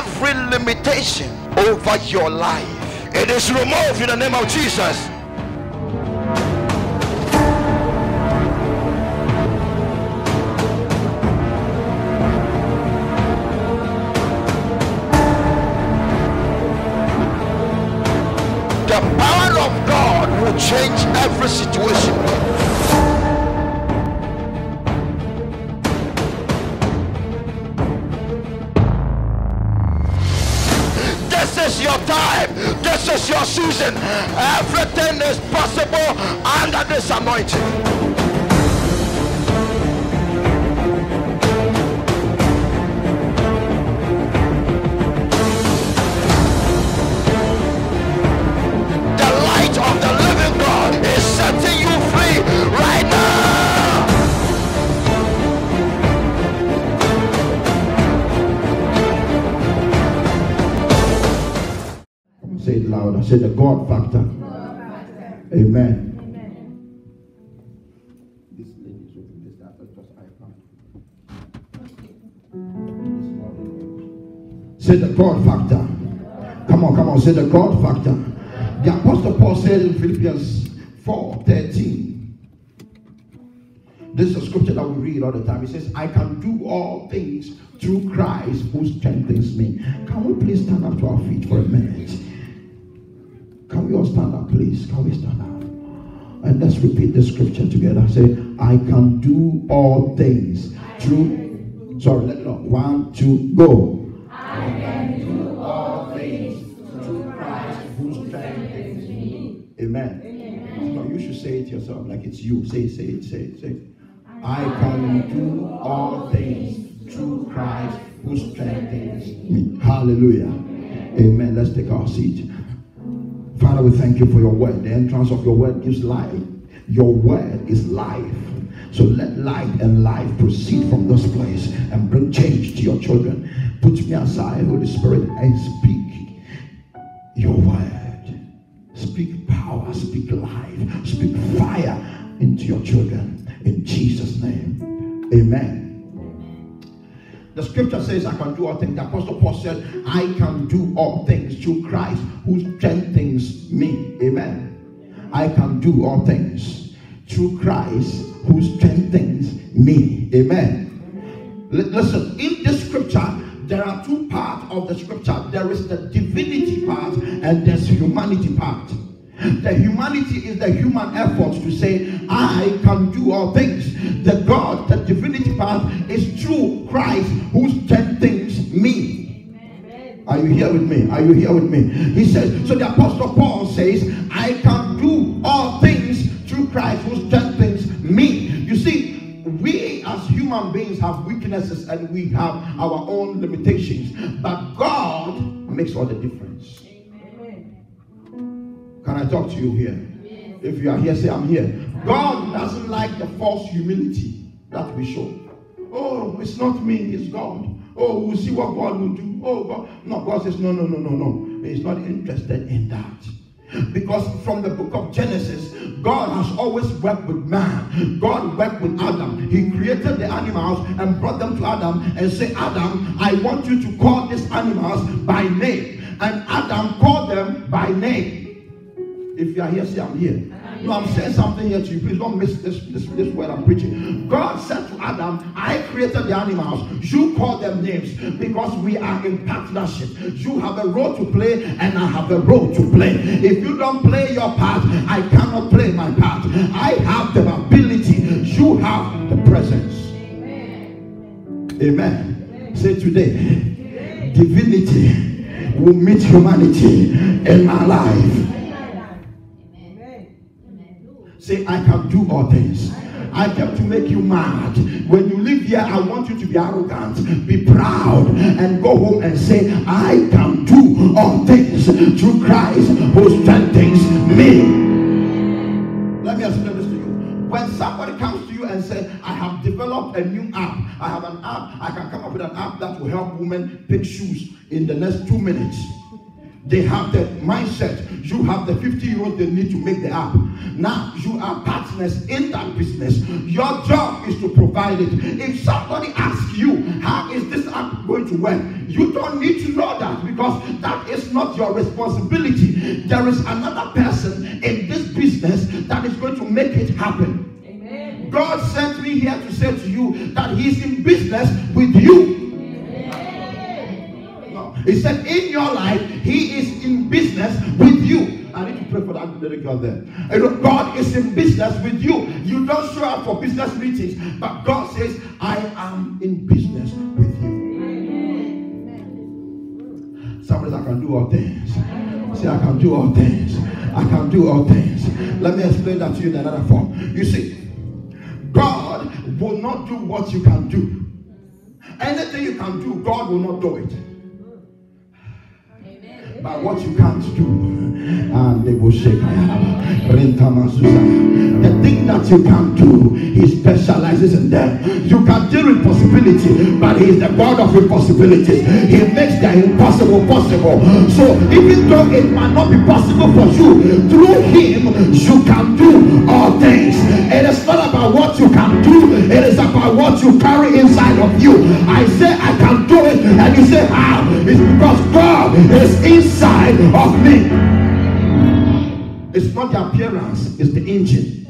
every limitation over your life. It is removed in the name of Jesus. The power of God will change every situation. This is your time. This is your season. Everything is possible under this anointing. Of the living God is setting you free right now. Say it louder. Say the God factor. Amen. This lady is open this iPad. Say the God factor. Come on. Say the God factor. The Apostle Paul said in Philippians 4:13, this is a scripture that we read all the time. He says, I can do all things through Christ who strengthens me. Can we please stand up to our feet for a minute? Can we all stand up, please? Can we stand up? And let's repeat the scripture together. Say, I can do all things through, sorry, let it up. 1, 2, go. I can do all things through Christ who strengthens me. Amen. No, you should say it yourself like it's you. Say it. I can do all things through Christ who strengthens me. Hallelujah. Amen. Let's take our seat. Father, we thank you for your word. The entrance of your word gives life. Your word is life. So let light and life proceed from this place and bring change to your children. Put me aside, Holy Spirit, and speak your word. Speak power, speak life, speak fire into your children. In Jesus' name, amen. The scripture says, I can do all things. The Apostle Paul said, I can do all things through Christ who strengthens me. Amen. I can do all things through Christ who strengthens me. Amen. Listen, in this scripture, there are two parts of the scripture. There is the divinity part and there's humanity part. The humanity is the human effort to say, I can do all things. The God, the divinity part is through Christ who strengthens me. Amen. Are you here with me? Are you here with me? He says, so the Apostle Paul says, I can do all things through Christ who strengthens me. You see, we as human beings have weaknesses and we have our own limitations, but God makes all the difference. Can I talk to you here? Yes. If you are here, say I'm here. God doesn't like the false humility that we show. Oh, it's not me, it's God. Oh, we'll see what God will do. Oh, God. No, God says, no. He's not interested in that. Because from the book of Genesis, God has always worked with man. God worked with Adam. He created the animals and brought them to Adam and said, Adam, I want you to call these animals by name. And Adam called them by name. If you are here, say I'm here. No, I'm saying something here to you. Please don't miss this word I'm preaching. God said to Adam, I created the animals. You call them names because we are in partnership. You have a role to play and I have a role to play. If you don't play your part, I cannot play my part. I have the ability. You have the presence. Amen. Amen. Say today, divinity will meet humanity in my life. Say, I can do all things. I came to make you mad. When you live here, I want you to be arrogant, be proud, and go home and say, I can do all things through Christ who strengthens me. Let me explain this to you. When somebody comes to you and says, I have developed a new app. I have an app. I can come up with an app that will help women pick shoes in the next 2 minutes. They have the mindset. You have the 50 euros they need to make the app. Now you are partners in that business. Your job is to provide it. If somebody asks you, how is this app going to work? You don't need to know that, because that is not your responsibility. There is another person in this business that is going to make it happen. Amen. God sent me here to say to you that He's in business with you. He said in your life, He is in business with you. I need to pray for that little girl there. God is in business with you. You don't show up for business meetings, but God says, I am in business with you. Somebody says, I can do all things. Say, I can do all things. I can do all things. Let me explain that to you in another form. You see, God will not do what you can do. Anything you can do, God will not do it. But what you can't do, the thing that you can't do, He specializes in them. You can deal with possibility, but He is the God of impossibilities. He makes the impossible possible. So even though it might not be possible for you, through Him you can do all things. It is not about what you can do, it is about what you carry inside of you. I say I can do it, and you say how? It's because God is inside of me. It's not the appearance, it's the engine.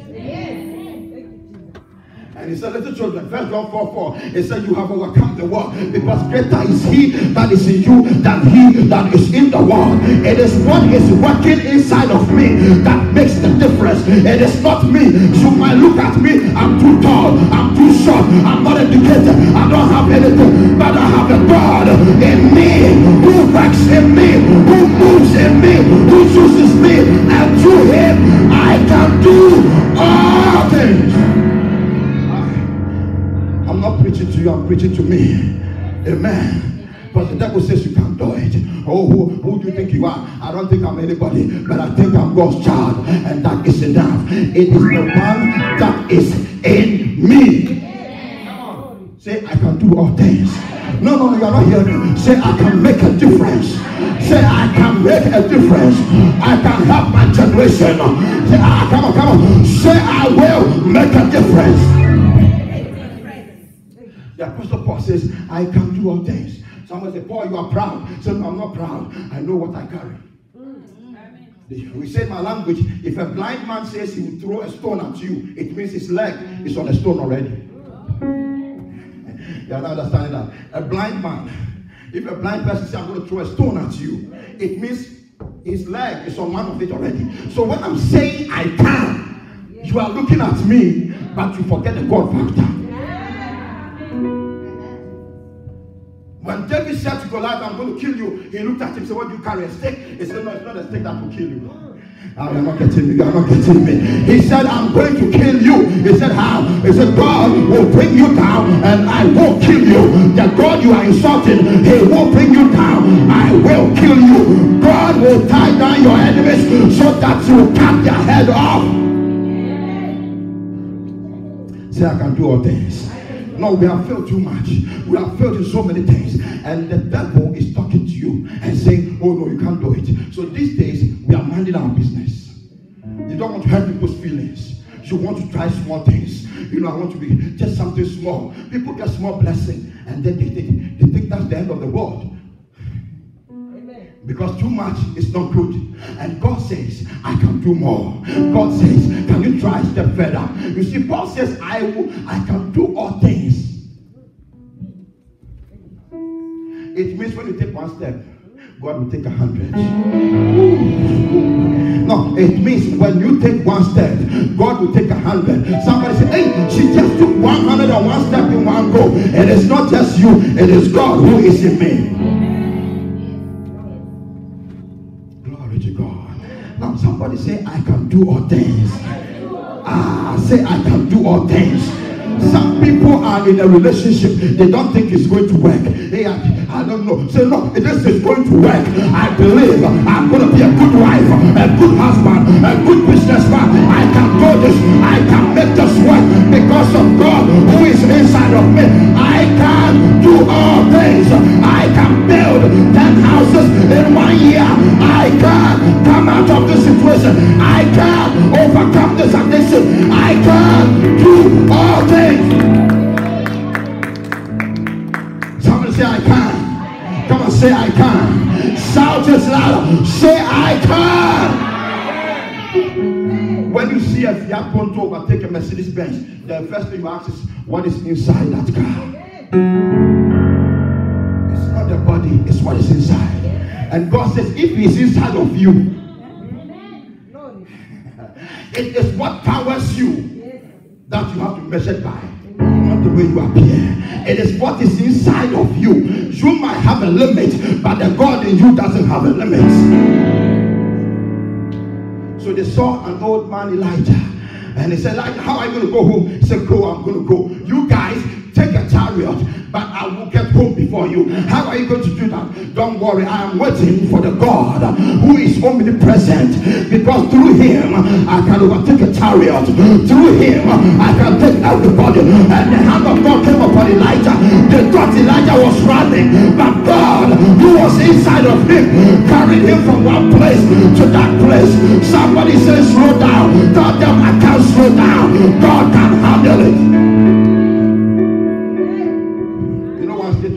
And He said, little children, 1 John 4:4, He said, you have overcome the world, because greater is He that is in you than he that is in the world. It is what is working inside of me that makes the difference. It is not me. You might look at me, I'm too tall, I'm too short, I'm not educated, I don't have anything, but I have a God in me, who works in me, who moves in me, who chooses me, and through Him I can do all things. I'm not preaching to you, I'm preaching to me. Amen. But the devil says you can't do it. Oh, who do you think you are? I don't think I'm anybody, but I think I'm God's child, and that is enough. It is the one that is in me. Say, I can do all things. No, you are not hearing me. Say, I can make a difference. Say, I can make a difference. I can help my generation. Say, come on. Say, I will make a difference. The Apostle Paul says, I can do all things. Someone say, Paul, you are proud. Say, no, I'm not proud. I know what I carry. We say in my language, if a blind man says he will throw a stone at you, it means his leg is on a stone already. You are not understanding that? A blind man, if a blind person says, I'm going to throw a stone at you, it means his leg is on one of it already. So when I'm saying I can, you are looking at me, but you forget the God factor. When David said to Goliath, I'm going to kill you, he looked at him and said, what do you carry, a stick? He said, no, it's not a stick that will kill you. Oh, you're not getting me, you're not getting me. He said, I'm going to kill you. He said, how? He said, God will bring you down and I won't kill you. The God you are insulting, He won't bring you down. I will kill you. God will tie down your enemies so that you cut their head off. Say, I can do all things. No, we have failed too much. We have failed in so many things. And the devil is talking to you and saying, oh no, you can't do it. So these days, we are minding our business. You don't want to hurt people's feelings. You want to try small things. You know, I want to be just something small. People get small blessing and then they think that's the end of the world. Because too much is not good. And God says, I can do more. God says, can you try a step further? You see, Paul says, I can do all things. It means when you take one step, God will take 100. No, it means when you take one step, God will take 100. Somebody say, hey, she just took 101 steps in one go. It is not just you, it is God who is in me. To God. Now somebody say, I can do all things. Say, I can do all things. Some people are in a relationship, they don't think it's going to work. Hey, I don't know. Say, no, this is going to work. I believe I'm going to be a good wife, a good husband, a good businessman. I can do this. I can make this work because of God who is inside of me. I can do all things. I can build 10 houses in 1 year. I can. Shout it louder. Say, I can. When you see a Fiat Punto overtake a Mercedes Benz, the first thing you ask is, what is inside that car? It's not the body, it's what is inside. And God says, if He's inside of you, it is what powers you that you have to measure by, not the way you appear. It is what is inside of you. You might have a limit, but the God in you doesn't have a limit. So they saw an old man, Elijah, and he said, Elijah, how are you going to go home? He said, go, I'm going to go. You guys take a chariot, but I will get home before you. How are you going to do that? Don't worry, I am waiting for the God who is omnipresent, because through Him I can overtake a chariot. Through Him I can take everybody. And the hand of God came upon Elijah. They thought Elijah was running, but God, who was inside of him, carried him from one place to that place. Somebody says, slow down. Tell them, I can't slow down. God can handle it.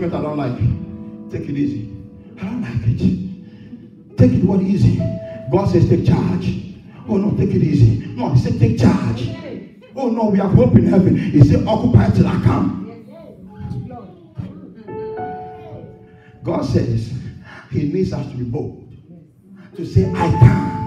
I don't like it. Take it easy. I don't like it. Take it what easy. God says take charge. Oh no, take it easy. No, He said take charge. Oh no, we have hope in heaven. He said occupy till I come. God says He needs us to be bold, to say I can.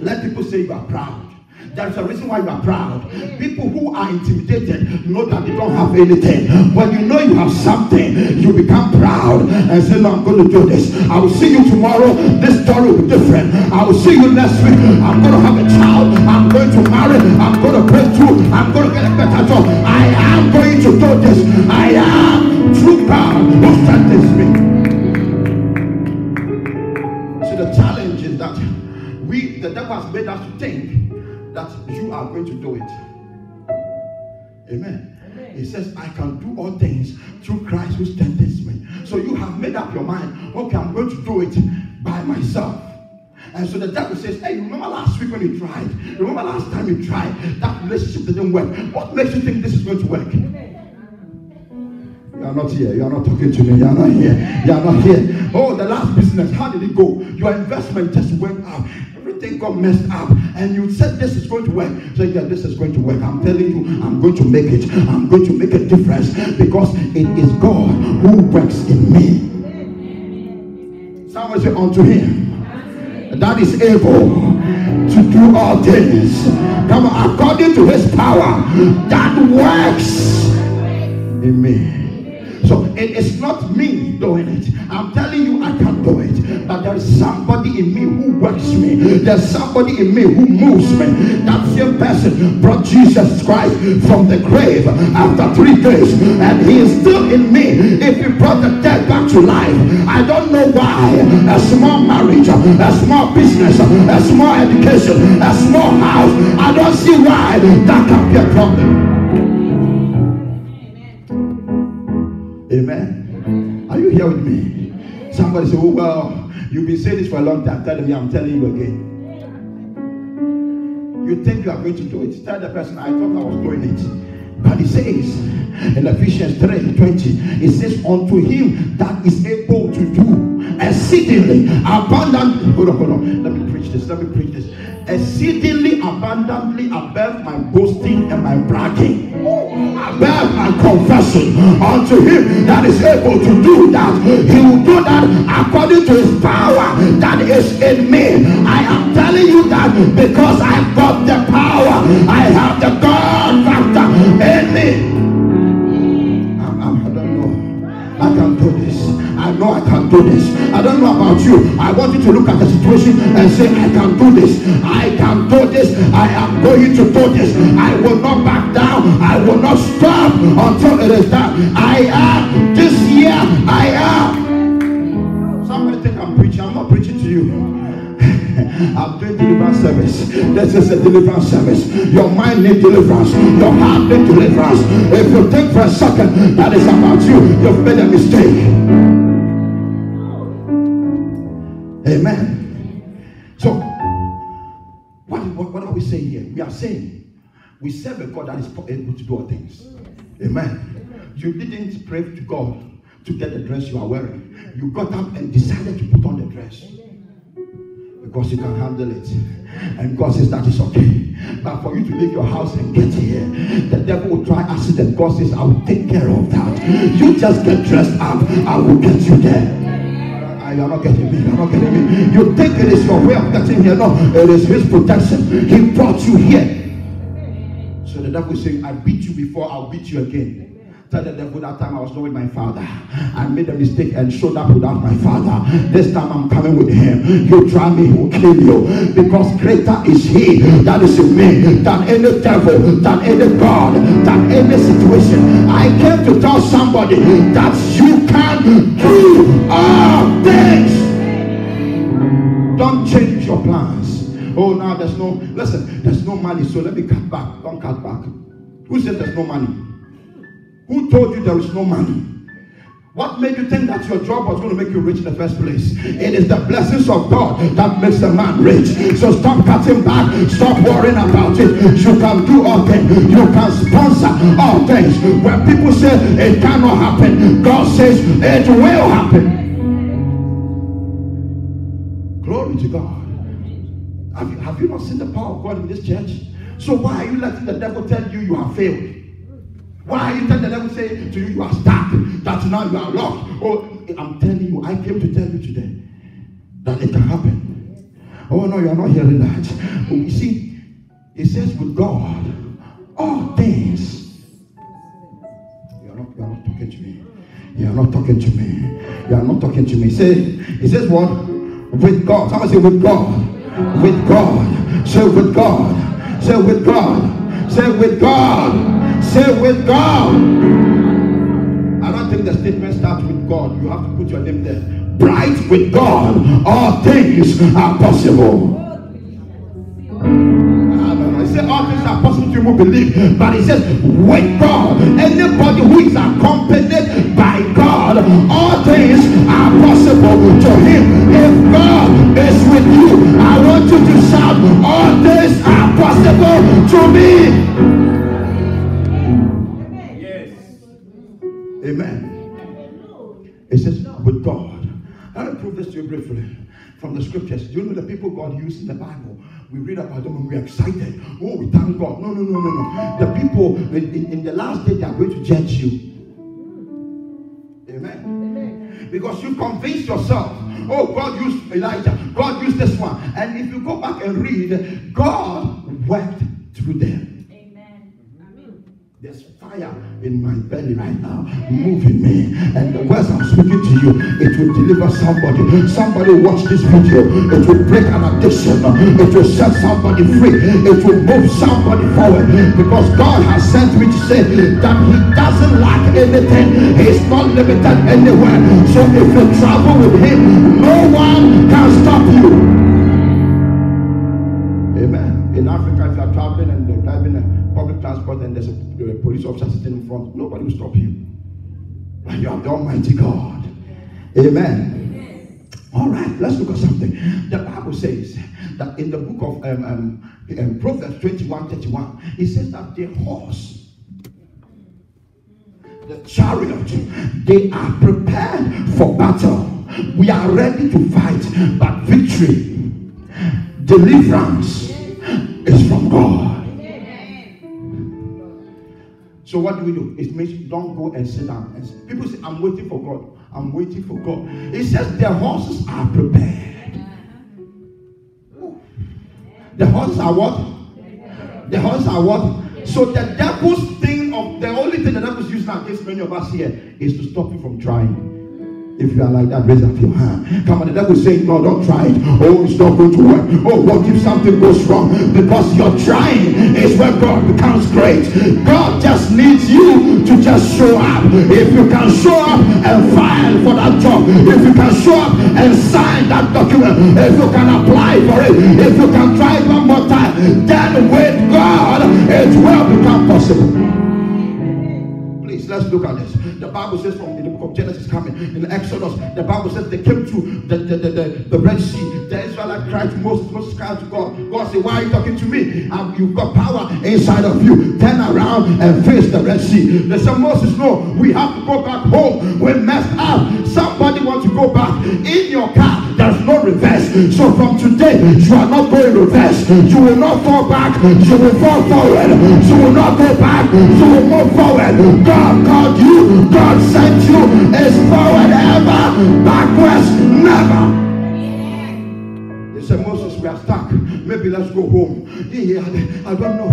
Let people say you are proud. There's a reason why you are proud. People who are intimidated know that they don't have anything. When you know you have something, you become proud and say, no, I'm going to do this. I will see you tomorrow. This story will be different. I will see you next week. I'm going to have a child. I'm going to marry. I'm going to break through. I'm going to get a better job. I am going to do this. I am true God who strengthens me. So the challenge is that the devil has made us to think that you are going to do it. Amen. He says, I can do all things through Christ who strengthens me. So you have made up your mind, okay, I'm going to do it by myself. And so the devil says, hey, remember last week when you tried? Remember last time you tried? That relationship didn't work. What makes you think this is going to work? You are not here. You are not talking to me. You are not here. You are not here. Oh, the last business, how did it go? Your investment just went up. Everything got messed up, and you said this is going to work. So yeah, this is going to work. I'm telling you, I'm going to make it. I'm going to make a difference, because it is God who works in me. Someone say, unto Him that is able to do all things, come on, according to His power that works in me. So it is not me doing it. I'm telling you, I can do it. But there is somebody in me who works me. There's somebody in me who moves me. That same person brought Jesus Christ from the grave after 3 days, and He is still in me. If He brought the dead back to life, I don't know why a small marriage, a small business, a small education, a small house, I don't see why that can be a problem. Amen. Are you here with me? Somebody say, oh, well, you've been saying this for a long time. Tell me, I'm telling you again. You think you are going to do it. Tell the person, I thought I was doing it. But He says in Ephesians 3:20, it says, unto Him that is able to do exceedingly abundantly. Hold on. Let me preach this. Exceedingly abundantly above my boasting and my bragging, above my confession, unto Him that is able to do that. He will do that according to His power that is in me. I am telling you that because I've got the power. I have the God factor in me. I don't know. I can do this. I know I can do this. I don't know about you. I want you to look at the situation and say, I can do this. I can do this. I am going to do this. I will not back down. I will not stop until it is done. I am. This year, I am. Somebody think I'm preaching. I'm not preaching to you. I'm doing deliverance service. This is a deliverance service. Your mind needs deliverance. Your heart needs deliverance. If you think for a second that is about you, you've made a mistake. Amen. So, what are we saying here? We are saying we serve a God that is able to do all things. Amen. You didn't pray to God to get the dress you are wearing. You got up and decided to put on the dress. Because you can handle it. And God says that is okay. But for you to leave your house and get here, the devil will try acid, and God says, I will take care of that. You just get dressed up, I will get you there. You're not getting me. You're not getting me. You think it is your way of getting here. No, it is his protection. He brought you here. So the devil is saying, I beat you before, I'll beat you again. Tell the devil, that time I was not with my father. I made a mistake and showed up without my father. This time I'm coming with him. You try me, he will kill you. Because greater is he that is in me than any devil, than any God, than any situation. I came to tell somebody that you can do all things. Don't change your plans. Oh, now there's no, listen, there's no money, so let me cut back. Don't cut back. Who said there's no money? Who told you there is no money? What made you think that your job was going to make you rich in the first place? It is the blessings of God that makes a man rich. So stop cutting back. Stop worrying about it. You can do all things. You can sponsor all things. When people say it cannot happen, God says it will happen. Glory to God. Have you not seen the power of God in this church? So why are you letting the devil tell you you have failed? Why are you telling the devil say to you you are stuck, that now you are lost? Oh, I'm telling you, I came to tell you today that it can happen. Oh no, you are not hearing that. You see, it says with God, all things. You are not talking to me. You are not talking to me. You are not talking to me. It says what? With God. Somebody say with God. With God. Say with God. Say with God. Say with God. Say with God. I don't think the statement starts with God. You have to put your name there. Bright with God, all things are possible. He said all things are possible to you who believe. But he says with God, anybody who is accompanied by God, all things are possible to him. If God is with you, I want you to shout, all things are possible to me. Amen. It says with God. I'll prove this to you briefly from the scriptures. Do you know the people God used in the Bible? We read about them and we're excited. Oh, we thank God. No. The people in the last day, they are going to judge you. Amen. Because you convinced yourself, oh, God used Elijah, God used this one. And if you go back and read, God worked through them. There's fire in my belly right now, moving me. And the words I'm speaking to you, it will deliver somebody. Somebody watch this video. It will break an addiction. It will set somebody free. It will move somebody forward. Because God has sent me to say that he doesn't lack anything. He's not limited anywhere. So if you travel with him, no one can stop you. Amen. In Africa, if you are traveling and you're driving a public transport and there's a police officer sitting in front, nobody will stop you. And you have the Almighty God. Amen. All right, let's look at something. The Bible says that in the book of Proverbs 21:31, it says that the horse, the chariot, they are prepared for battle. We are ready to fight, but victory, deliverance is from God. So what do? It means don't go and sit down. And people say, I'm waiting for God. I'm waiting for God. It says the horses are prepared. The horses are what? The horses are what? So the devil's thing of the only thing the devil's using against many of us here is to stop you from trying. If you are like that, raise up your hand. Come on, the devil is saying, no, don't try it. Oh, it's not going to work. Oh, what if something goes wrong? Because your trying is where God becomes great. God just needs you to just show up. If you can show up and file for that job, if you can show up and sign that document, if you can apply for it, if you can try it one more time, then with God, it will become possible. Please, let's look at this. The Bible says from in the book of Genesis coming, in Exodus, the Bible says they came to the Red Sea. The Israelites cried to Moses, Moses cried to God. God said, why are you talking to me? You've got power inside of you. Turn around and face the Red Sea. They said, Moses, no, we have to go back home. We messed up. Somebody wants to go back. In your car, there's no reverse. So from today, you are not going reverse. You will not fall back. You will fall forward. You will not go back. You will move forward. God called you. God sent you. It's forward ever. Backwards never. They said, Moses, we are stuck. Maybe let's go home. Yeah, I don't know.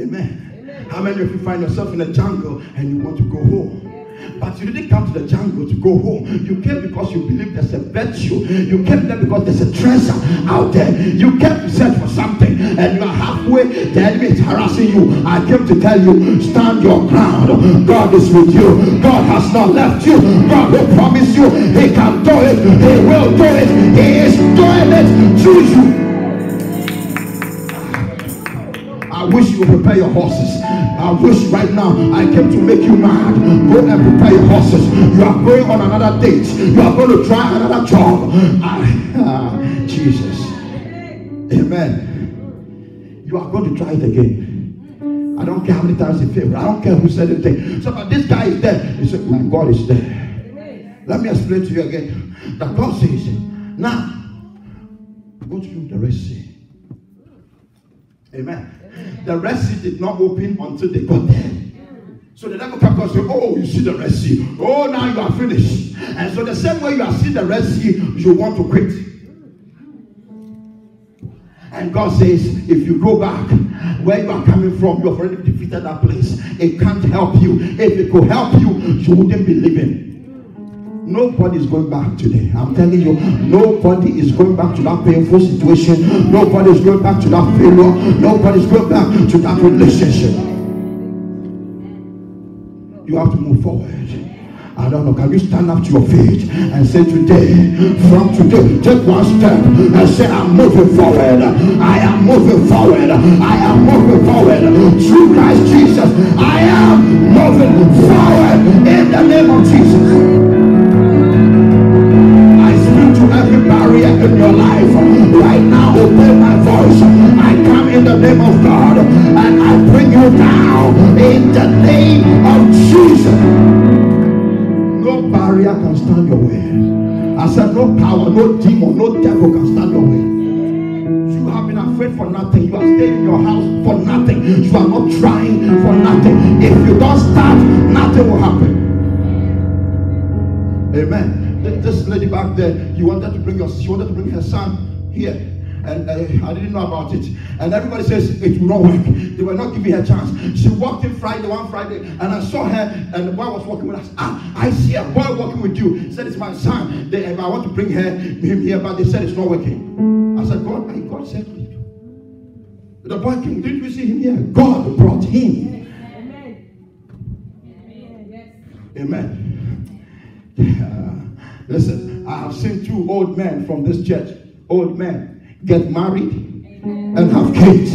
Amen. How many of you find yourself in a jungle and you want to go home? But you didn't come to the jungle to go home. You came because you believe there's a virtue. You came there because there's a treasure out there. You came to search for something and you are halfway. The enemy is harassing you. I came to tell you, stand your ground. God is with you. God has not left you. God will promise you he can do it. He will do it. He is doing it through you. I wish you would prepare your horses. I wish right now I came to make you mad. Go and prepare your horses. You are going on another date. You are going to try another job. Jesus. Amen. You are going to try it again. I don't care how many times he failed. I don't care who said anything. So, but this guy is there. He said, my God is there. Let me explain to you again. That God says, now, go through the Red Sea. Amen. The Red Sea did not open until they got there. So the devil kept on saying, oh, you see the Red Sea. Oh, now you are finished. And so the same way you are seeing the Red Sea, you want to quit. And God says, if you go back where you are coming from, you have already defeated that place. It can't help you. If it could help you, you wouldn't be living. Nobody is going back today. I'm telling you, nobody is going back to that painful situation. Nobody is going back to that failure. Nobody is going back to that relationship. You have to move forward. I don't know. Can you stand up to your feet and say today, from today, take one step and say, I'm moving forward. I am moving forward. I am moving forward. Through Christ Jesus, I am moving forward in the name of Jesus. Every barrier in your life right now, obey my voice. I come in the name of God and I bring you down in the name of Jesus. No barrier can stand your way. I said no power, no demon, no devil can stand your way. You have been afraid for nothing. You are staying in your house for nothing. You are not trying for nothing. If you don't start, nothing will happen. Amen. This lady back there, she wanted to bring her son here, and I didn't know about it. And everybody says it will not work. They were not giving her a chance. She walked in one Friday, and I saw her, and the boy was walking with us. I see a boy walking with you. He said, it's my son. I want to bring him here, but they said it's not working. I said, God sent me. The boy came. Didn't you see him here? God brought him. Amen. Listen, I have seen two old men from this church, old men, get married and have kids.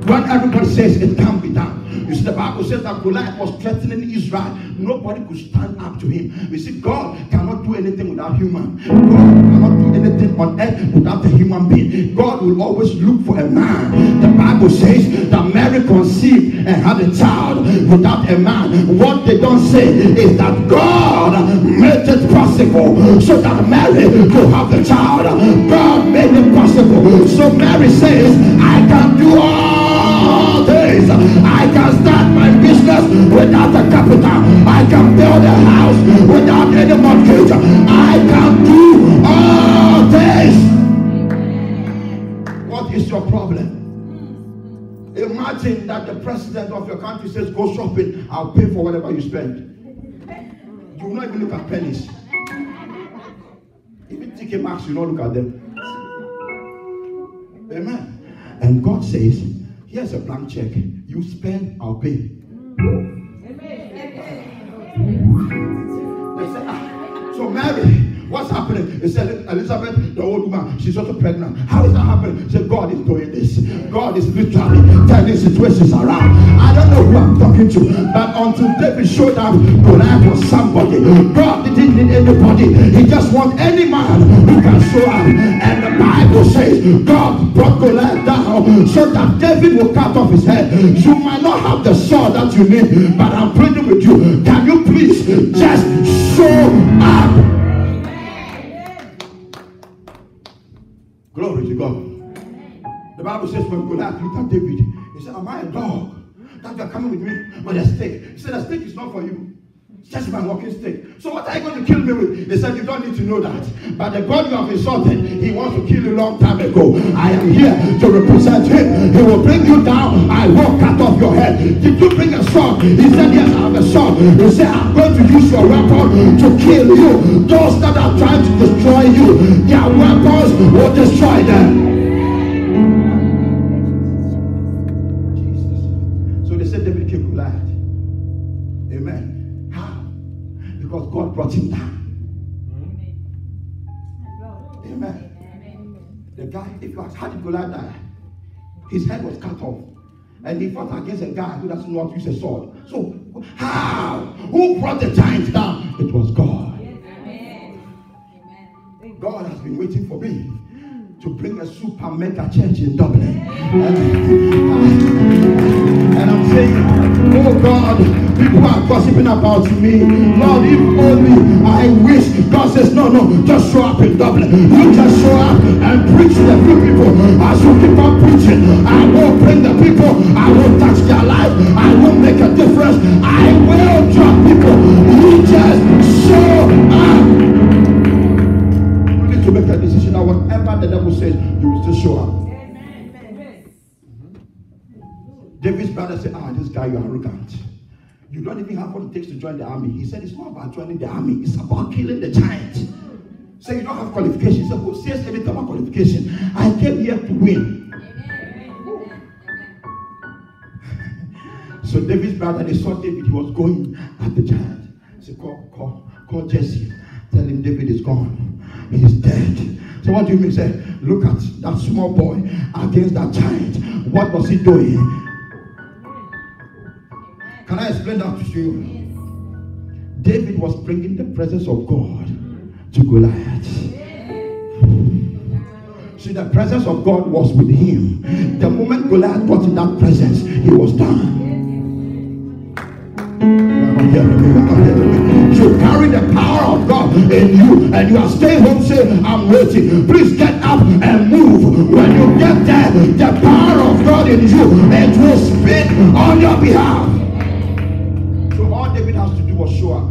When everybody says it can't be done. You see, the Bible says that Goliath was threatening Israel. Nobody could stand up to him. You see, God cannot do anything without human. God cannot do anything on earth without a human being. God will always look for a man. The Bible says that Mary conceived and had a child without a man. What they don't say is that God made it possible so that Mary could have a child. God made it possible. So Mary says, I can do all things. I can start my business without a capital. I can build a house without any mortgage. I can do all things. What is your problem? Imagine that the president of your country says, go shopping, I'll pay for whatever you spend. You will not even look at pennies. Even TK Maxx, you don't look at them. Amen. And God says, here's a blank check. You spend, I'll pay. They say, so Mary, what's happening? happening? He said, Elizabeth, the old woman, she's also pregnant. How is that happening? He said, God is doing this. God is literally turning situations around. I don't know who I'm talking to, but until David showed up, Goliath was somebody. God didn't need anybody. He just wants any man who can show up. And the Bible says God brought Goliath down so that David will cut off his head. You might not have the sword that you need, but I'm pleading with you. Can you please just show up? Glory to God. The Bible says when Goliath looked at David, he said, am I a dog that you are coming with me with a stick? He said, a stick is not for you. It's just my walking stick. So what are you going to kill me with? He said, you don't need to know that. But the God you have insulted, he wants to kill you a long time ago. I am here to represent him. He will bring you down. I will cut off your head. Did you bring a sword? He said, yes, I have a sword. He said, I'm going to use your weapon to kill you. Those that are trying to destroy you, their weapons will destroy them. Because God brought him down. Amen. The guy, if you ask, how did Goliath die? His head was cut off. And he fought against a guy who doesn't know how to use a sword. So, how? Who brought the giant down? It was God. God has been waiting for me to bring a super mega church in Dublin. And I'm saying, oh God, people are gossiping about me. Lord, if only I wish. God says, no, just show up in Dublin. You just show up and preach to the few people. As you keep on preaching, I will bring the people. I will touch their life. I will make a difference. I will draw people. You just show up. You need to make a decision that whatever the devil says, you will still show up. David's brother said, this guy, you're arrogant. You don't even have what it takes to join the army. He said, it's not about joining the army. It's about killing the giant. So you don't have qualifications. He said, who says anything about qualification? I came here to win. So David's brother, they saw David. He was going at the giant. He said, call Jesse. Tell him David is gone. He is dead. So what do you mean? He said, look at that small boy against that giant. What was he doing? Can I explain that to you? Yes. David was bringing the presence of God to Goliath. See, the presence of God was with him. The moment Goliath got in that presence, he was done. You carry the power of God in you, and you are staying home saying, I'm waiting. Please get up and move. When you get there, the power of God in you, it will speak on your behalf. All David has to do was show up.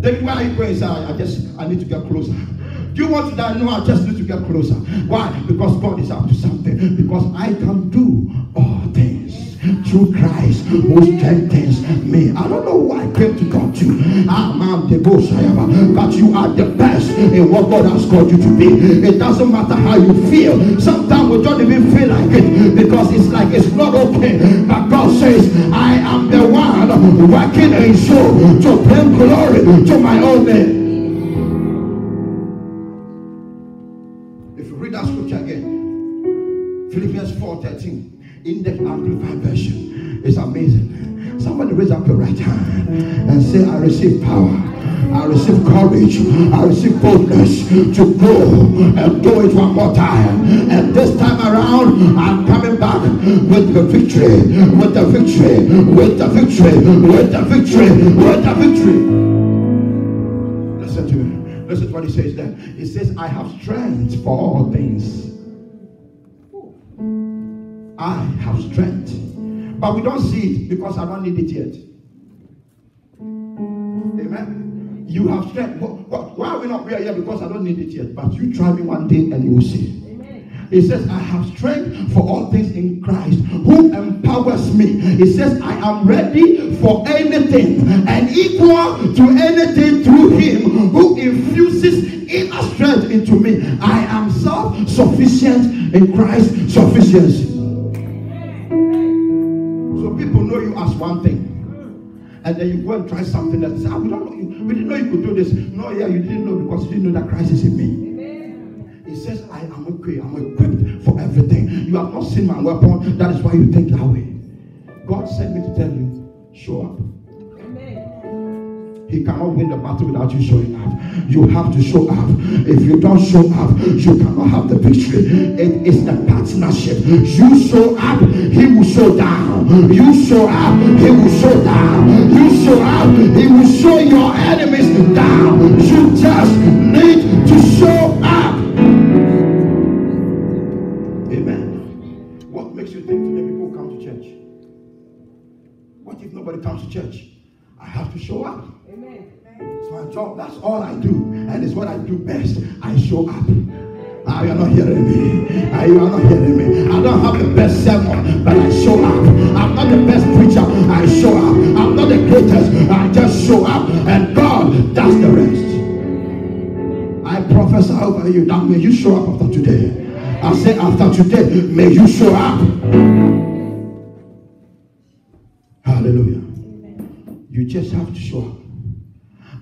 David, why are you going? I need to get closer. Do you want to die? No, I just need to get closer. Why? Because God is up to something. Because I can do all things through Christ who strengthens me. I don't know who I came to talk to. But you are the best in what God has called you to be. It doesn't matter how you feel. Sometimes we don't even feel like it because it's like it's not okay. But God says, I am the one working in you to bring glory to my own name. If you read that scripture again, Philippians 4:13. In the Amplified version, it's amazing. Somebody raise up your right hand and say, I receive power, I receive courage, I receive boldness to go and do it one more time. And this time around, I'm coming back with the victory, with the victory, with the victory, with the victory, with the victory. Listen to me. Listen to what he says there. He says, I have strength for all things. I have strength, but we don't see it because I don't need it yet. Amen. You have strength. Why are we not here? Because I don't need it yet. But you try me one day and you will see. It says, I have strength for all things in Christ who empowers me. It says, I am ready for anything and equal to anything through him who infuses inner strength into me. I am self-sufficient in Christ's sufficiency. So people know you as one thing, And then you go and try something else. Say, we don't know you. We didn't know you could do this. No, yeah, you didn't know because you didn't know that Christ is in me. He says, I am okay. I'm equipped for everything. You have not seen my weapon. That is why you think that way. God sent me to tell you, show up. He cannot win the battle without you showing up. You have to show up. If you don't show up, you cannot have the victory. It is a partnership. You show up, he will show down. You show up, he will show down. You show up, he will show your enemies down. You just need to show up. Amen. What makes you think today people come to church? What if nobody comes to church? I have to show up. Amen. It's my job. That's all I do. And it's what I do best. I show up. You are not hearing me. You are not hearing me. I don't have the best sermon, but I show up. I'm not the best preacher. I show up. I'm not the greatest. I just show up. And God does the rest. I prophesy over you that may you show up after today. I say after today, may you show up. Hallelujah. You just have to show up.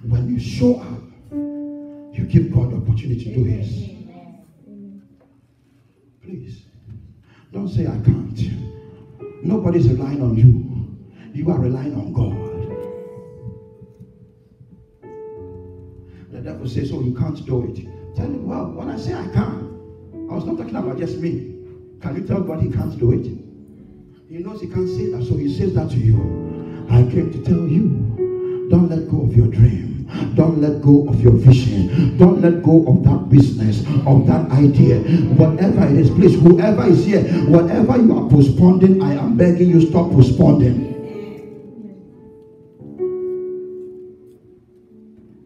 When you show up, you give God the opportunity to do His. Please, don't say I can't. Nobody's relying on you. You are relying on God. The devil says, oh, you can't do it. Tell him, well, when I say I can, I was not talking about just me. Can you tell God he can't do it? He knows he can't say that, so he says that to you. I came to tell you, don't let go of your dream. Don't let go of your vision. Don't let go of that business, of that idea. Whatever it is, please, whoever is here, whatever you are postponing, I am begging you, stop postponing.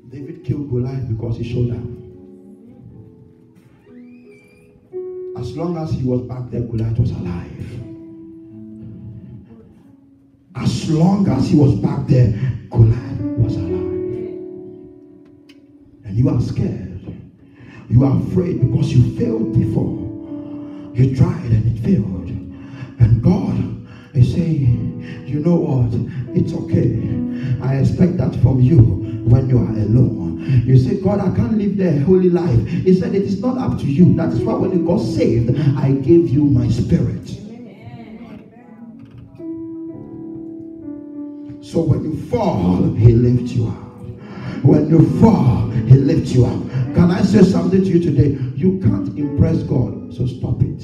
David killed Goliath because he showed up. As long as he was back there, Goliath was alive. As long as he was back there, Goliath was alive. And you are scared. You are afraid because you failed before. You tried and it failed. And God is saying, you know what? It's okay. I expect that from you when you are alone. You say, God, I can't live the holy life. He said, it is not up to you. That is why when you got saved, I gave you my spirit. So when you fall, he lifts you up. When you fall, he lifts you up. Can I say something to you today? You can't impress God, so stop it.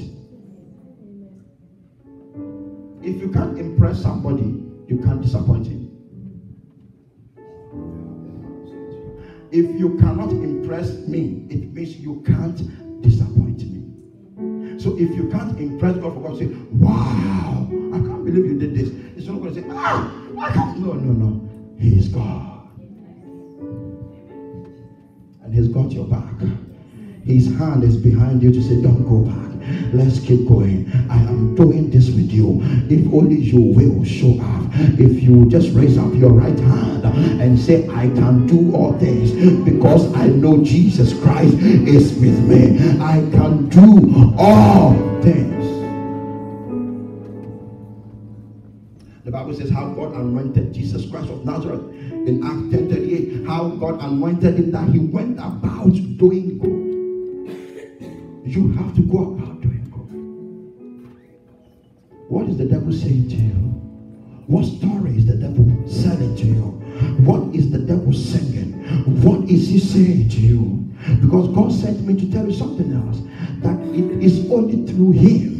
If you can't impress somebody, you can't disappoint him. If you cannot impress me, it means you can't disappoint me. So if you can't impress God for God to say, wow, I can't believe you did this. It's not going to say, I can't. No. He is God. And he's got your back. His hand is behind you to say, don't go back. Let's keep going. I am doing this with you. If only you will show up. If you just raise up your right hand and say, I can do all things because I know Jesus Christ is with me. I can do all things. The Bible says how God anointed Jesus Christ of Nazareth in Acts 10:38. How God anointed him that he went about doing good. You have to go about doing good. What is the devil saying to you? What story is the devil selling to you? What is the devil singing? What is he saying to you? Because God sent me to tell you something else. That it is only through him.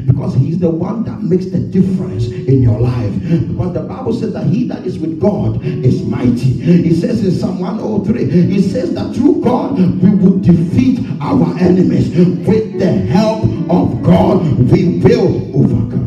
Because he's the one that makes the difference in your life. Because the Bible says that he that is with God is mighty. He says in Psalm 103, he says that through God we will defeat our enemies. With the help of God we will overcome.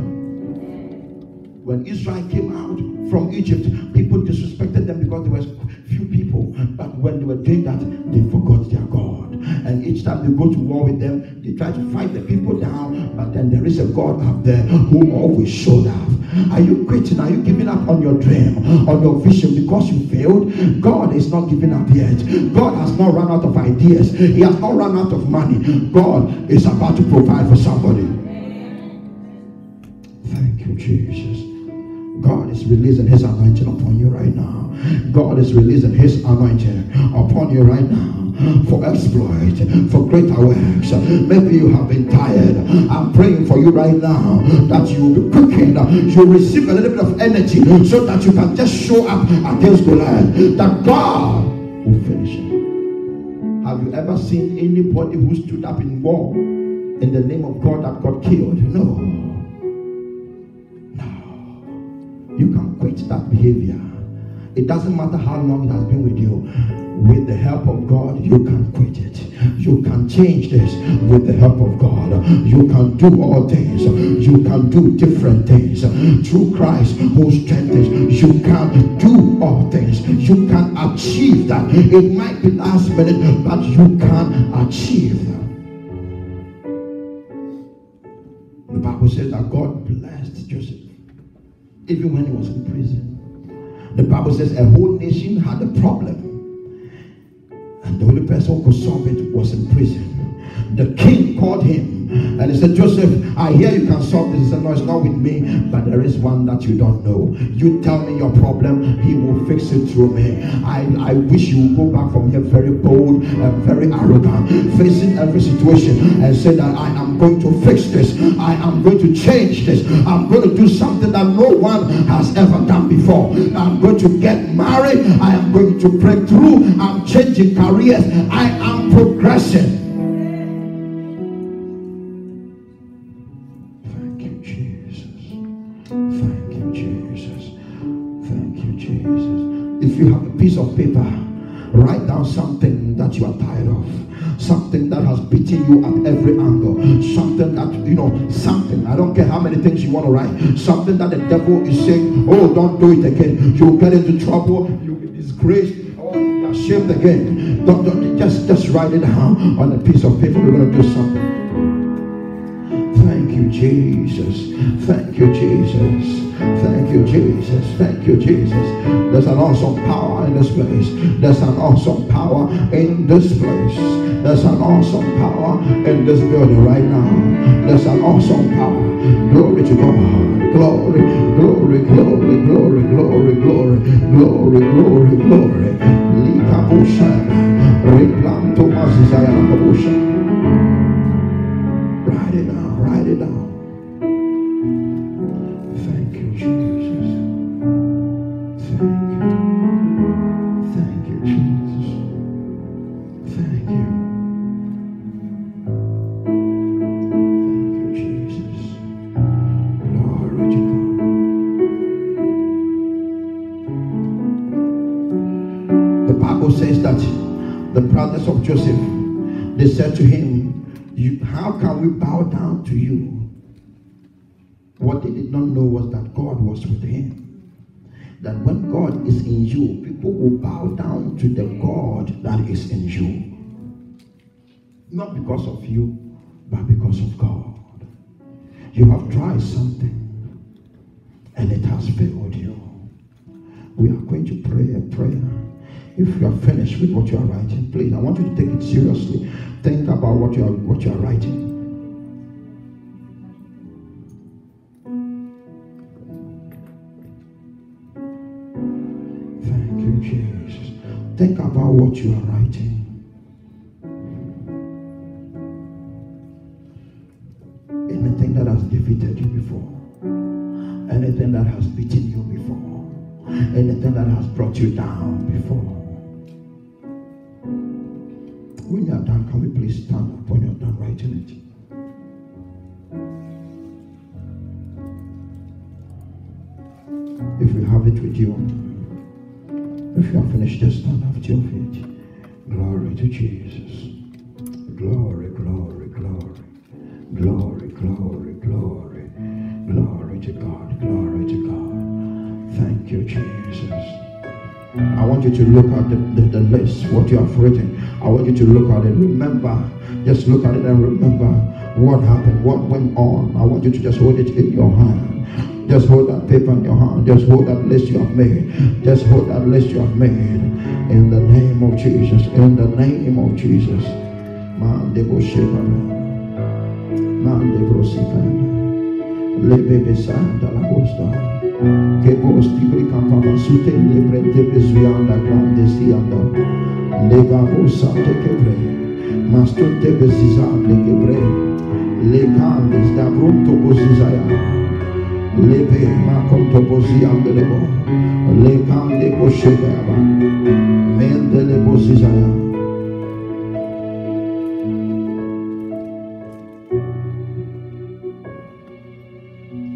When Israel came out from Egypt, people disrespected them because there were few people. But when they were doing that, they forgot their God. And each time they go to war with them, they try to fight the people down. But then there is a God up there who always showed up. Are you quitting? Are you giving up on your dream, on your vision because you failed? God is not giving up yet. God has not run out of ideas. He has not run out of money. God is about to provide for somebody. Thank you, Jesus. God is is releasing his anointing upon you right now. God is releasing his anointing upon you right now. For exploit, for greater works. Maybe you have been tired. I'm praying for you right now that you will be quickened. You will receive a little bit of energy so that you can just show up against Goliath. That God will finish it. Have you ever seen anybody who stood up in war in the name of God that got killed? No. You can quit that behavior. It doesn't matter how long it has been with you. With the help of God, you can quit it. You can change this with the help of God. You can do all things. You can do different things. Through Christ who strengthens, you can do all things. You can achieve that. It might be last minute, but you can achieve that. The Bible says that God blessed Joseph even when he was in prison. The Bible says a whole nation had a problem, and the only person who could solve it was in prison. The king called him and he said, Joseph, I hear you can solve this. He said, no, it's not with me, but there is one that you don't know. You tell me your problem, he will fix it through me. I wish you would go back from here very bold and very arrogant, facing every situation and say that I am going to fix this. I am going to change this. I'm going to do something that no one has ever done before. I'm going to get married. I am going to break through. I'm changing careers. I am progressing. If you have a piece of paper, write down something that you are tired of, something that has beaten you at every angle, something that, something, I don't care how many things you want to write, something that the devil is saying, oh, don't do it again, you'll get into trouble, you'll be disgraced, or you're ashamed again. Don't just write it down on a piece of paper. We're going to do something. Thank you, Jesus. Thank you, Jesus. Thank you, Jesus. Thank you, Jesus. There's an awesome power in this place. There's an awesome power in this place. There's an awesome power in this building right now. There's an awesome power. Glory to God. Glory, glory, glory, glory, glory, glory, glory, glory, glory. Likabusha. Replanto mazizaya lakabusha. Write it down. Write it down. Thank you, Jesus. Thank you. Thank you, Jesus. Thank you. Thank you, Jesus. Glory to God. The Bible says that the brothers of Joseph, they said to him, how can we bow down to you? What they did not know was that God was with him. That when God is in you, people will bow down to the God that is in you. Not because of you, but because of God. You have tried something and it has failed you. We are going to pray a prayer. If you are finished with what you are writing, please, I want you to take it seriously. Think about what you are writing. Thank you, Jesus. Think about what you are writing. Anything that has defeated you before, anything that has beaten you before, anything that has brought you down before. When you are done, can we please stand up when you are done writing it? If you have it with you, if you have finished, just stand up to your feet. Glory to Jesus. Glory, glory, glory. Glory, glory, glory. Glory to God. Glory to God. Thank you, Jesus. I want you to look at the list, what you have written. I want you to look at it. Remember, just look at it and remember what happened, what went on. I want you to just hold it in your hand. Just hold that paper in your hand. Just hold that list you have made. Just hold that list you have made. In the name of Jesus. In the name of Jesus. Le bebe santa la costa. Che posti bricam su te le prende besuanda grande sianda. Le gavo sante che pre. Ma tutte besisande che pre. Le candes da pronto posisaya. Le pe ma conto posiande le bo. Le cande poscegava. Mende le posisaya.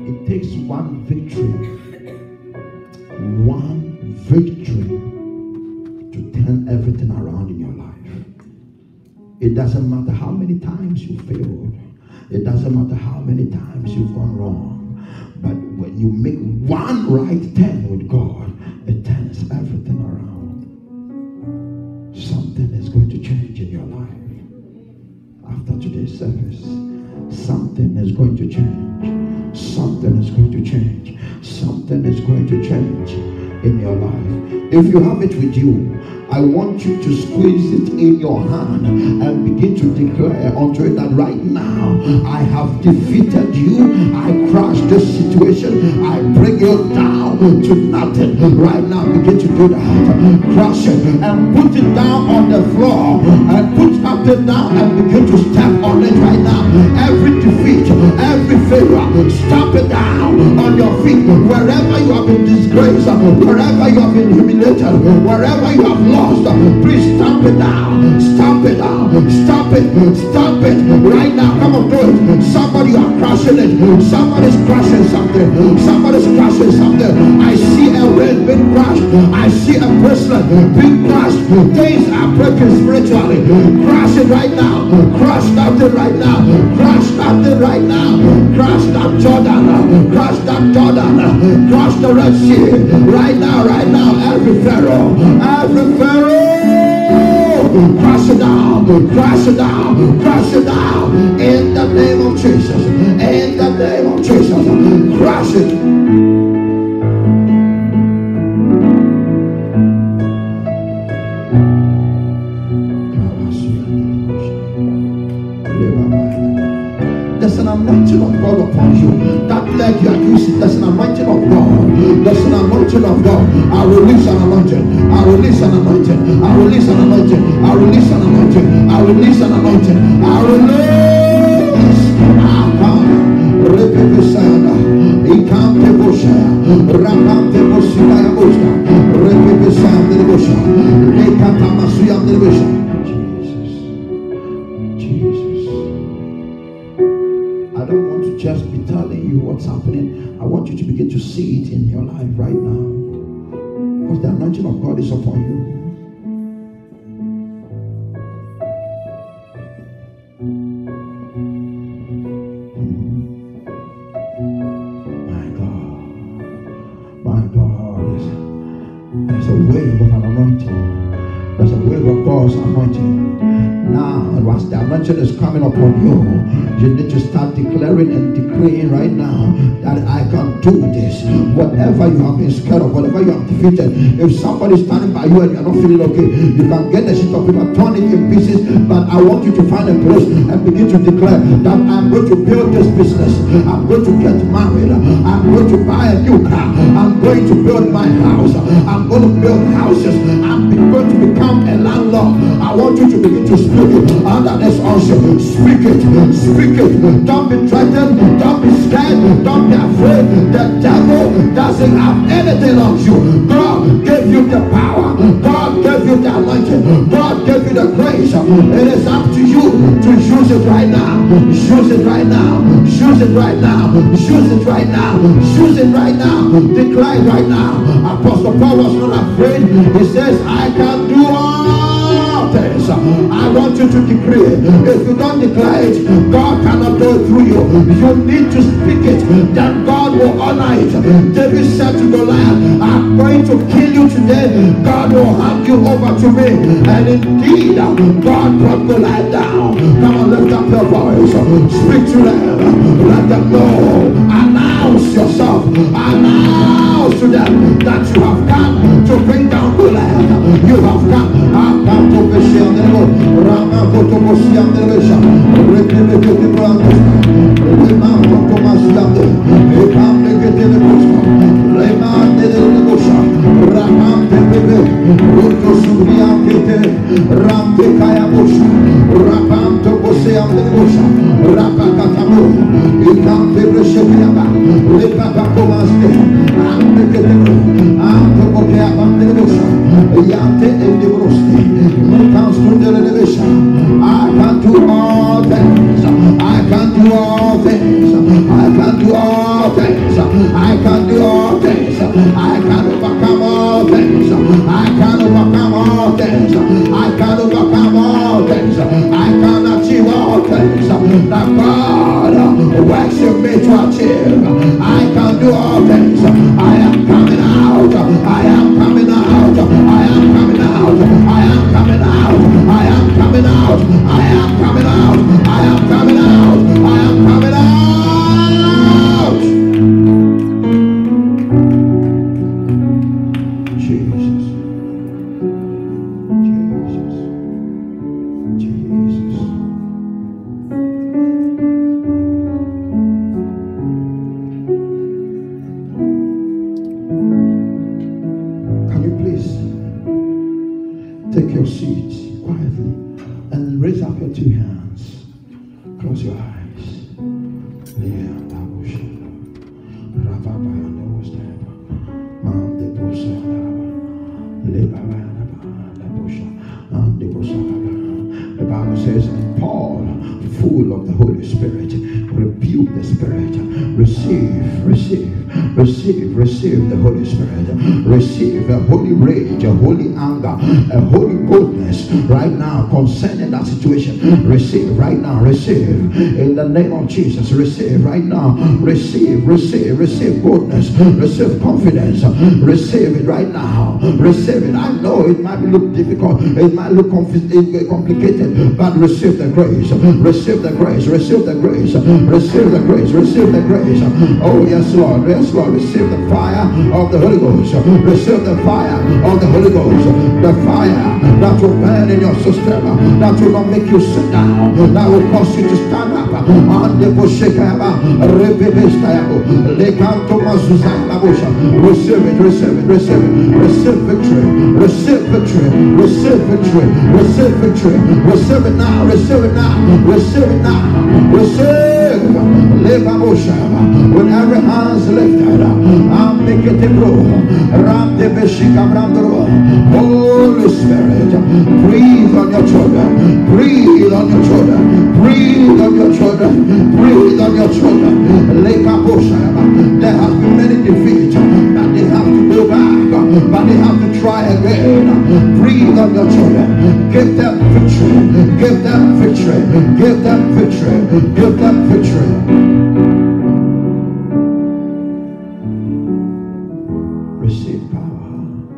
It takes one victory to turn everything around in your life. It doesn't matter how many times you failed. It doesn't matter how many times you've gone wrong. But when you make one right turn with God, it turns everything around. Something is going to change in your life. After today's service, something is going to change. Something is going to change. Something is going to change in your life. If you have it with you, I want you to squeeze it in your hand and begin to declare unto it that right now I have defeated you. I crush this situation. I bring you down to nothing. Right now, begin to do that. Crush it and put it down on the floor and put something down and begin to step on it right now. Every defeat, every failure, stamp it down on your feet. Wherever you have been disgraced, wherever you have been humiliated, wherever you have lost, please stamp it down. Stamp it down. Stamp it. Stamp it right now. Come on, do it. Somebody are crushing it. Somebody's crushing something. Somebody's crushing something. I see a ring being crushed. I see a bracelet being crushed. Things are breaking spiritually. Crush it right now. Crush something right now. Crush something right now. Crush that Jordan. Crush that Jordan. Crush the Red Sea. Right now, right now. Every Pharaoh. Every Pharaoh. Crush it down. Crush it down. Crush it down. In the name of Jesus. In the name of Jesus. Crush it. There's an anointing of God upon you. That leg you are using, there's an anointing of God. There's an anointing of God. I release an anointing. I release an anointing. I release an anointing. I release an anointing. I release an anointing. I release. Repepisana. Ikante bosha. Rapante bosibaya bosha. Repepisana de bosha. Ekata masuya de bosha. Just be telling you what's happening. I want you to begin to see it in your life right now. Because the anointing of God is upon you. My God. My God. There's a wave of an anointing. There's a wave of God's anointing. Now, as the anointing is coming upon you, you need to start declaring and decreeing right now that I can do this. Whatever you have been scared of, whatever you have defeated, if somebody is standing by you and you are not feeling okay, you can get the sheet of paper, turn it in pieces. But I want you to find a place and begin to declare that I'm going to build this business. I'm going to get married. I'm going to buy a new car. I'm going to build my house. I'm going to build houses. I'm going to become a landlord. I want you to begin to speak it under this unction. Speak it. Speak it. Don't be threatened. Don't be scared. Don't be afraid. The devil doesn't have anything on you. God gave you the power. God gave you the anointing. God gave you the grace. It is up to you to use it right now. Use it right now. Use it right now. Use it right now. Use it right now. Declare it right now. Apostle Paul was not afraid. He says, I can do all things. I want you to decree it. If you don't declare it, God cannot do it through you. You need to speak it, then God will honor it. David said to Goliath, I'm going to kill you today. God will hand you over to me. And indeed, God brought Goliath down. Come on, lift up your voice. Speak to them. Let them know. Announce yourself. Announce to them that you have come to bring down Goliath. You have come. I've come to be shared. Rama Kotomosi and the Resha. Repetitive. Receive the Holy Spirit. Receive a holy rage, a holy anger, a holy boldness right now concerning that situation. Receive right now. Receive in the name of Jesus. Receive right now. Receive boldness. Receive confidence. Receive it right now. Receive it. I know it might look difficult. It might look complicated, but receive the grace. Receive the grace. Receive the grace. Receive the grace. Receive the grace. Oh yes, Lord. Yes, Lord. Receive the fire of the Holy Ghost. Receive the fire of the Holy Ghost. The fire that will burn in your system, that will not make you sit down, that will cause you to stand up. Receive it, receive it, receive it. Receive victory, receive victory, receive victory, receive victory. Receive it now, receive it now, receive it now, receive. When every hand is lifted, Holy Spirit, breathe on your children, breathe on your children, breathe on your children, breathe on your children. There has been many defeats, but they have to go back, but they have to try again. Breathe on your children, give them victory, give them victory, give them victory, give them victory. Receive power.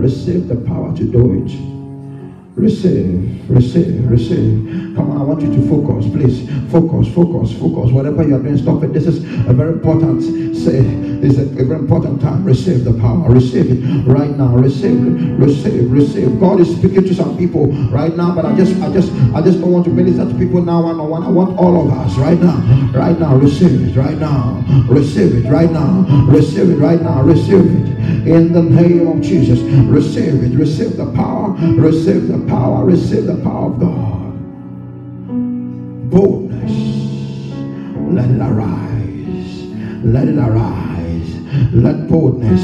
Receive the power to do it. Receive, receive, receive. Come on, I want you to focus, please. Focus, focus, focus. Whatever you are doing, stop it. This is a very important it's a very important time. Receive the power. Receive it right now. Receive it. Receive, receive. God is speaking to some people right now, but I just don't want to minister to people now one on one. I want all of us right now. Right now, receive it right now. Receive it right now. Receive it right now. Receive it. In the name of Jesus, receive it. Receive the power. Receive the power. Receive the power of God. Boldness. Let it arise. Let it arise. Let boldness,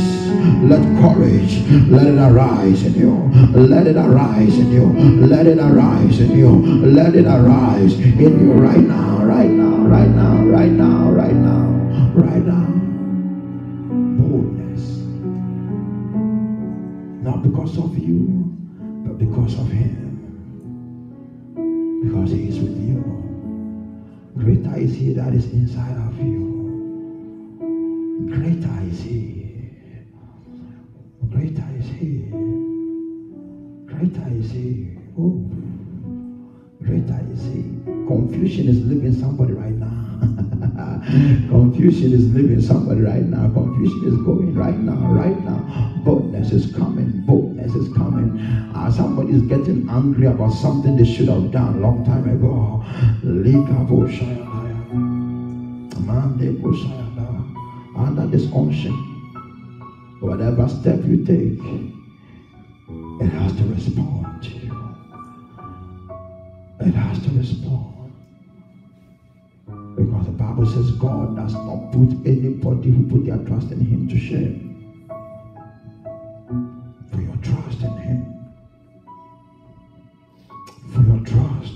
let courage, let it arise in you. Let it arise in you. Let it arise in you. Let it arise in you right now. Right now. Right now. Right now. Right now. Right now. Not because of you, but because of him. Because he is with you. Greater is he that is inside of you. Greater is he. Greater is he. Greater is he. Oh. Greater is he. Confusion is leaving somebody right now. Confusion is leaving somebody right now. Confusion is going right now. Right now. Boldness is coming. Boldness is coming. Somebody is getting angry about something they should have done a long time ago. Under this unction, whatever step you take, it has to respond to you. It has to respond. Because the Bible says God does not put anybody who put their trust in him to shame. For your trust in him. For your trust.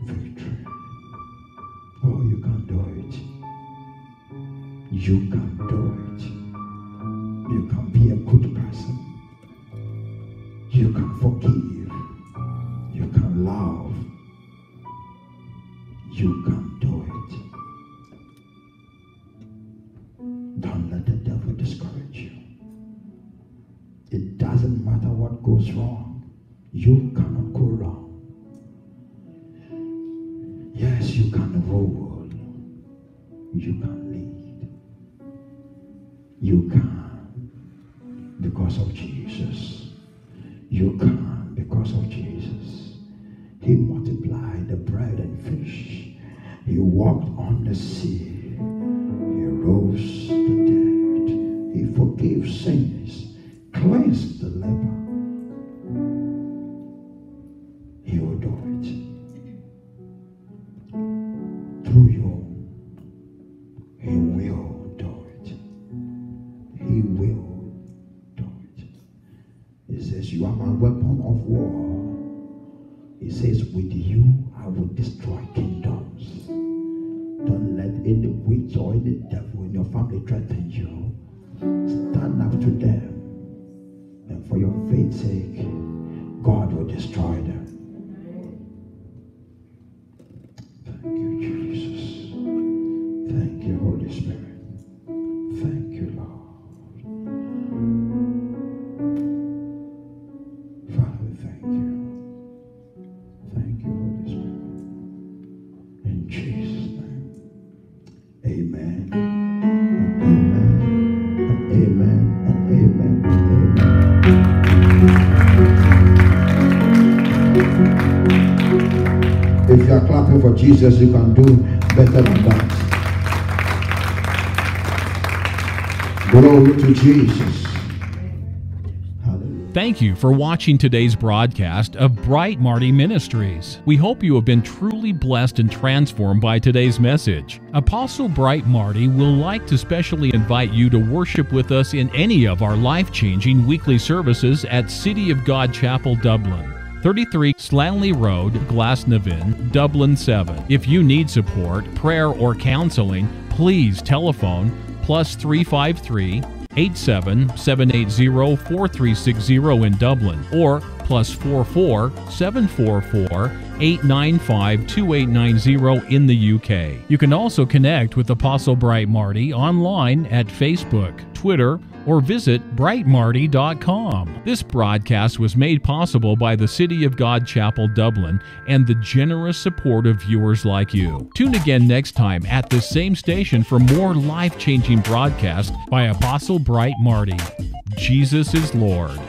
Victory. Oh, you can do it. You can do it. You can be a good person. You can forgive. You can love. You can do it. Don't let the devil discourage you. It doesn't matter what goes wrong. You cannot go wrong. Yes, you can rule. You can lead. You can because of Jesus. You can because of Jesus. He multiplied the bread and fish. He walked on the sea. He rose the dead. He forgave sins. Cleansed the leper. He will do it. Through you. He will do it. He will do it. He says, you are my weapon of war. He says, with you I will destroy kingdoms. Don't let any witch or any devil in your family threaten you. Stand up to them. And for your faith's sake, God will destroy them. Thank you, Jesus. Thank you, Holy Spirit. Thank you, Lord. Father, we thank you. Thank you, Holy Spirit. In Jesus' name. Amen. And amen. And amen. And amen. If you are clapping for Jesus, you can do better than that. Glory to Jesus. Hallelujah. Thank you for watching today's broadcast of Bright Marty Ministries. We hope you have been truly blessed and transformed by today's message. Apostle Bright Marty will like to specially invite you to worship with us in any of our life-changing weekly services at City of God Chapel, Dublin. 33 Slanley Road, Glasnevin, Dublin 7. If you need support, prayer, or counseling, please telephone +353 87 780 4360 in Dublin or +44 744 895 2890 in the UK. You can also connect with Apostle Bright Marty online at Facebook, Twitter, or visit brightmarty.com. This broadcast was made possible by the City of God Chapel, Dublin, and the generous support of viewers like you. Tune again next time at the same station for more life-changing broadcasts by Apostle Bright Marty. Jesus is Lord.